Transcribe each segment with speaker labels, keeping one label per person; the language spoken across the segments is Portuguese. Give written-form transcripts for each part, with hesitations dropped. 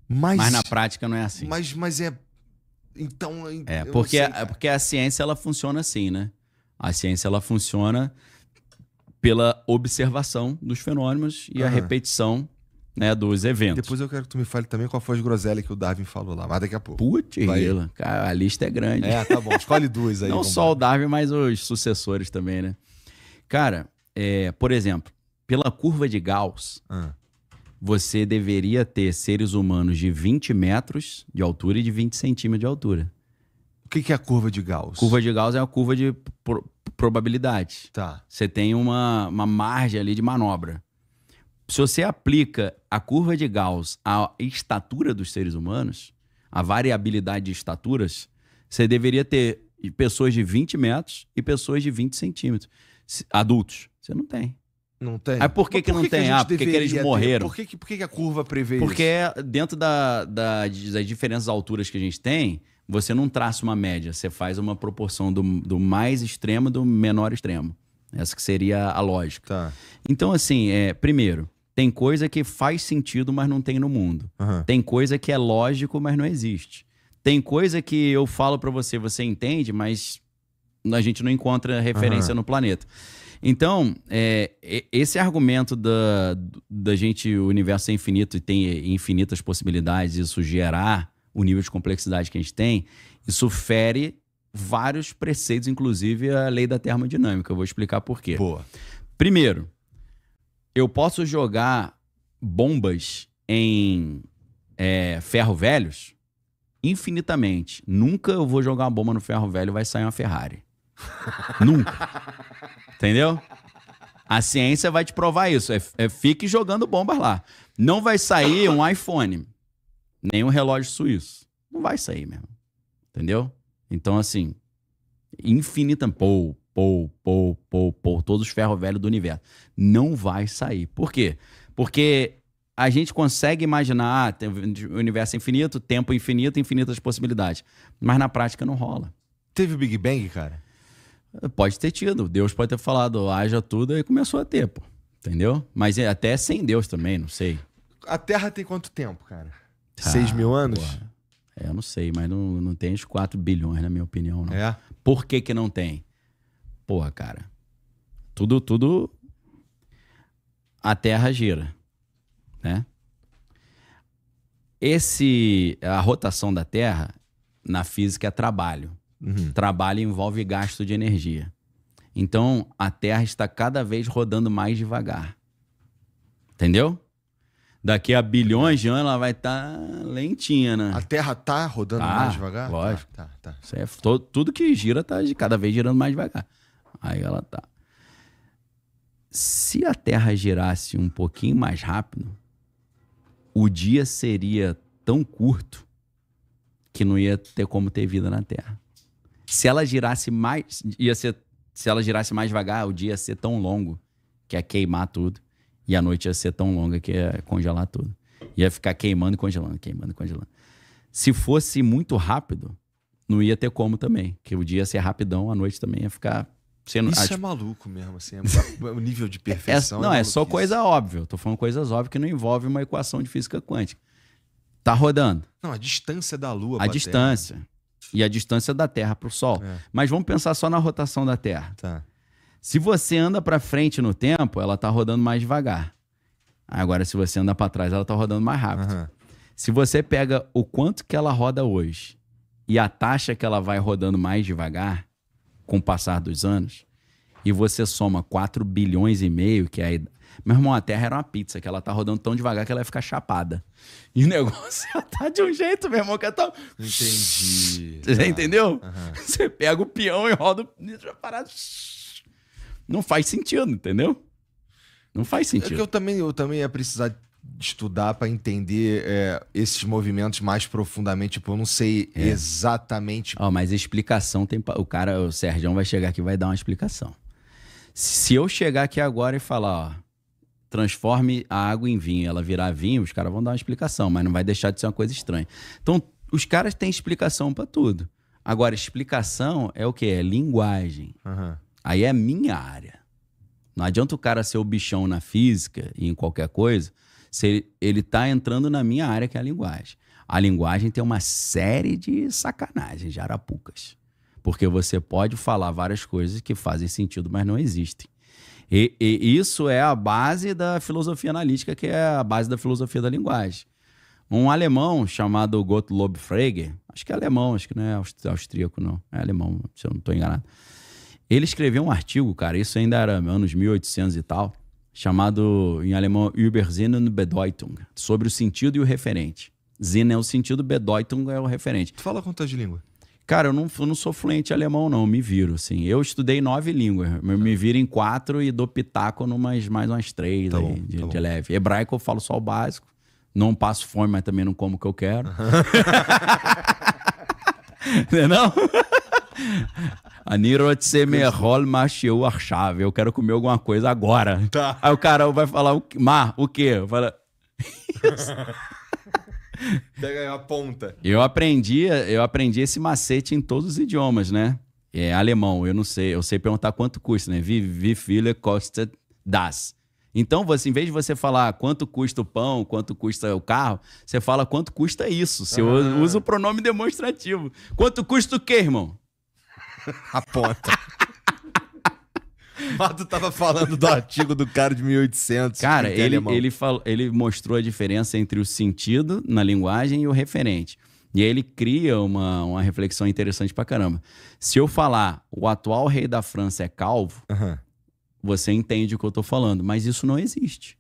Speaker 1: Mas na prática não é assim.
Speaker 2: Mas é... Então...
Speaker 1: Porque a ciência, ela funciona assim, né? A ciência, ela funciona pela observação dos fenômenos e a repetição, né, dos eventos.
Speaker 2: Depois eu quero que tu me fale também qual foi as groselhas que o Darwin falou lá, mas daqui a pouco.
Speaker 1: Putz, cara, a lista é grande.
Speaker 2: Tá bom. Escolhe duas aí.
Speaker 1: Não só o Darwin, mas os sucessores também, né? Cara, por exemplo, pela curva de Gauss, você deveria ter seres humanos de 20 metros de altura e de 20 centímetros de altura.
Speaker 2: O que é a curva de Gauss?
Speaker 1: Curva de Gauss é uma curva de probabilidade.
Speaker 2: Tá.
Speaker 1: Você tem uma margem ali de manobra. Se você aplica a curva de Gauss à estatura dos seres humanos, a variabilidade de estaturas, você deveria ter pessoas de 20 metros e pessoas de 20 centímetros. Adultos. Você não tem.
Speaker 2: Não tem?
Speaker 1: Aí por que não tem? Porque eles morreram.
Speaker 2: Por que a curva prevê
Speaker 1: Porque
Speaker 2: isso?
Speaker 1: dentro das diferentes alturas que a gente tem, você não traça uma média. Você faz uma proporção do mais extremo do menor extremo. Essa que seria a lógica.
Speaker 2: Tá.
Speaker 1: Então, assim, primeiro, tem coisa que faz sentido, mas não tem no mundo. Tem coisa que é lógico, mas não existe. Tem coisa que eu falo pra você, você entende, mas a gente não encontra referência no planeta. Então, esse argumento da gente, o universo é infinito e tem infinitas possibilidades, isso gerar o nível de complexidade que a gente tem, isso fere vários preceitos, inclusive a lei da termodinâmica. Eu vou explicar por quê.
Speaker 2: Boa.
Speaker 1: Primeiro, eu posso jogar bombas em ferro velhos infinitamente. Nunca eu vou jogar uma bomba no ferro velho e vai sair uma Ferrari. Nunca. Entendeu? A ciência vai te provar isso. Fique jogando bombas lá. Não vai sair um iPhone, nem um relógio suíço. Não vai sair mesmo. Entendeu? Então, assim, infinita... todos os ferros velhos do universo. Não vai sair. Por quê? Porque a gente consegue imaginar o universo infinito, tempo infinito, infinitas possibilidades. Mas na prática não rola.
Speaker 2: Teve o Big Bang, cara?
Speaker 1: Pode ter tido. Deus pode ter falado, haja tudo, e começou a ter, pô. Entendeu? Mas até sem Deus também, não sei.
Speaker 2: A Terra tem quanto tempo, cara? 6 mil anos?
Speaker 1: Porra. Eu não sei, mas não tem os 4 bilhões, na minha opinião, não.
Speaker 2: É?
Speaker 1: Por que não tem? Porra, cara. Tudo... A Terra gira, né? A rotação da Terra, na física, é trabalho. Trabalho envolve gasto de energia. Então, a Terra está cada vez rodando mais devagar. Entendeu? Daqui a bilhões de anos ela vai estar lentinha, né?
Speaker 2: A Terra tá rodando mais devagar?
Speaker 1: Lógico.
Speaker 2: Tá.
Speaker 1: Isso tudo que gira tá cada vez girando mais devagar. Aí ela tá. Se a Terra girasse um pouquinho mais rápido, o dia seria tão curto que não ia ter como ter vida na Terra. Se ela girasse mais, se ela girasse mais devagar, o dia ia ser tão longo que ia queimar tudo. E a noite ia ser tão longa que ia congelar tudo. Ia ficar queimando e congelando, queimando e congelando. Se fosse muito rápido, não ia ter como também. Porque o dia ia ser rapidão, a noite também ia ficar...
Speaker 2: Isso é maluco mesmo, assim. O nível de perfeição
Speaker 1: é só coisa óbvia. Eu tô falando coisas óbvias que não envolvem uma equação de física quântica. Tá rodando.
Speaker 2: Não, a distância da Lua pra
Speaker 1: A distância.
Speaker 2: Terra.
Speaker 1: E a distância da Terra pro Sol. Mas vamos pensar só na rotação da Terra.
Speaker 2: Tá.
Speaker 1: Se você anda para frente no tempo, ela tá rodando mais devagar. Agora, se você anda para trás, ela tá rodando mais rápido. Se você pega o quanto que ela roda hoje e a taxa que ela vai rodando mais devagar com o passar dos anos, e você soma 4 bilhões e meio, que é... Meu irmão, a Terra era uma pizza, que ela tá rodando tão devagar que ela vai ficar chapada. E o negócio já tá de um jeito, meu irmão, que é tão...
Speaker 2: Entendi.
Speaker 1: Você entendeu? Você pega o peão e roda o parado... Não faz sentido, entendeu? Não faz sentido.
Speaker 2: É que eu também ia precisar estudar para entender esses movimentos mais profundamente. Tipo, eu não sei exatamente...
Speaker 1: Mas a explicação tem... O Sergião vai chegar aqui e vai dar uma explicação. Se eu chegar aqui agora e falar, transforme a água em vinho, ela virar vinho, os caras vão dar uma explicação, mas não vai deixar de ser uma coisa estranha. Então, os caras têm explicação para tudo. Agora, explicação é o quê? É linguagem. Aí é minha área. Não adianta o cara ser o bichão na física e em qualquer coisa Ele tá entrando na minha área, que é a linguagem. A linguagem tem uma série de sacanagens, de arapucas. Porque você pode falar várias coisas que fazem sentido, mas não existem. E isso é a base da filosofia analítica, que é a base da filosofia da linguagem. Um alemão chamado Gottlob Frege, acho que é alemão, acho que não é austríaco, não. É alemão, se eu não estou enganado. Ele escreveu um artigo, cara, isso ainda era anos 1800 e tal, chamado, em alemão, Über Sinn und Bedeutung, sobre o sentido e o referente. Sinn é o sentido, Bedeutung é o referente.
Speaker 2: Tu fala quantas línguas?
Speaker 1: Cara, eu não sou fluente em alemão, não, me viro, assim. Eu estudei 9 línguas, me viro em 4 e dou pitaco mais umas 3 aí, de leve. Hebraico eu falo só o básico, não passo fome, mas também não como o que eu quero. Não? Eu quero comer alguma coisa agora.
Speaker 2: Tá.
Speaker 1: Aí o cara vai falar, o quê? Eu falo...
Speaker 2: Pega a ponta.
Speaker 1: Eu aprendi esse macete em todos os idiomas, né? É alemão, eu não sei. Eu sei perguntar quanto custa, né? Wie viel kostet das? Então, em vez de você falar quanto custa o pão, quanto custa o carro, você fala quanto custa isso. Você usa o pronome demonstrativo. Quanto custa o quê, irmão?
Speaker 2: A ponta. Mas tu tava falando do artigo do cara de 1800.
Speaker 1: Cara, ele mostrou a diferença entre o sentido na linguagem e o referente. E aí ele cria uma reflexão interessante pra caramba. Se eu falar o atual rei da França é calvo, você entende o que eu tô falando, mas isso não existe.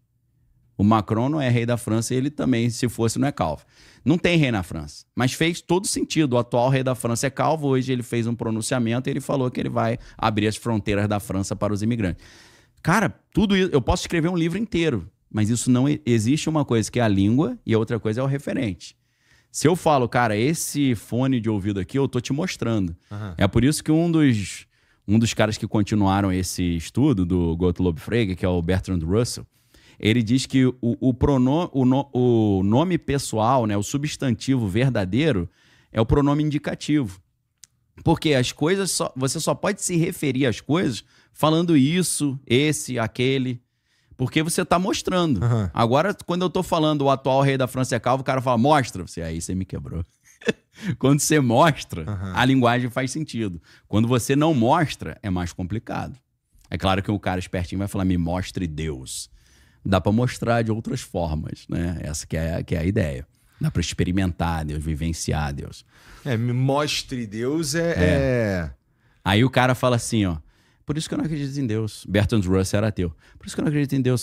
Speaker 1: O Macron não é rei da França e ele também, se fosse, não é calvo. Não tem rei na França, mas fez todo sentido. O atual rei da França é calvo, hoje ele fez um pronunciamento e ele falou que ele vai abrir as fronteiras da França para os imigrantes. Cara, tudo isso, eu posso escrever um livro inteiro, mas isso não existe uma coisa que é a língua e a outra coisa é o referente. Se eu falo, cara, esse fone de ouvido aqui, eu tô te mostrando. É por isso que um dos caras que continuaram esse estudo do Gottlob Frege, que é o Bertrand Russell, ele diz que o nome pessoal, né, o substantivo verdadeiro, é o pronome indicativo. Porque as coisas você só pode se referir às coisas falando isso, esse, aquele, porque você está mostrando. Agora, quando eu estou falando o atual rei da França é calvo, o cara fala, mostra. Aí você me quebrou. Quando você mostra, a linguagem faz sentido. Quando você não mostra, é mais complicado. É claro que o cara espertinho vai falar, me mostre Deus. Dá para mostrar de outras formas, né? Essa que é a ideia. Dá para experimentar Deus, vivenciar Deus.
Speaker 2: Me mostre Deus
Speaker 1: Aí o cara fala assim, ó, por isso que eu não acredito em Deus. Bertrand Russell era ateu. Por isso que eu não acredito em Deus.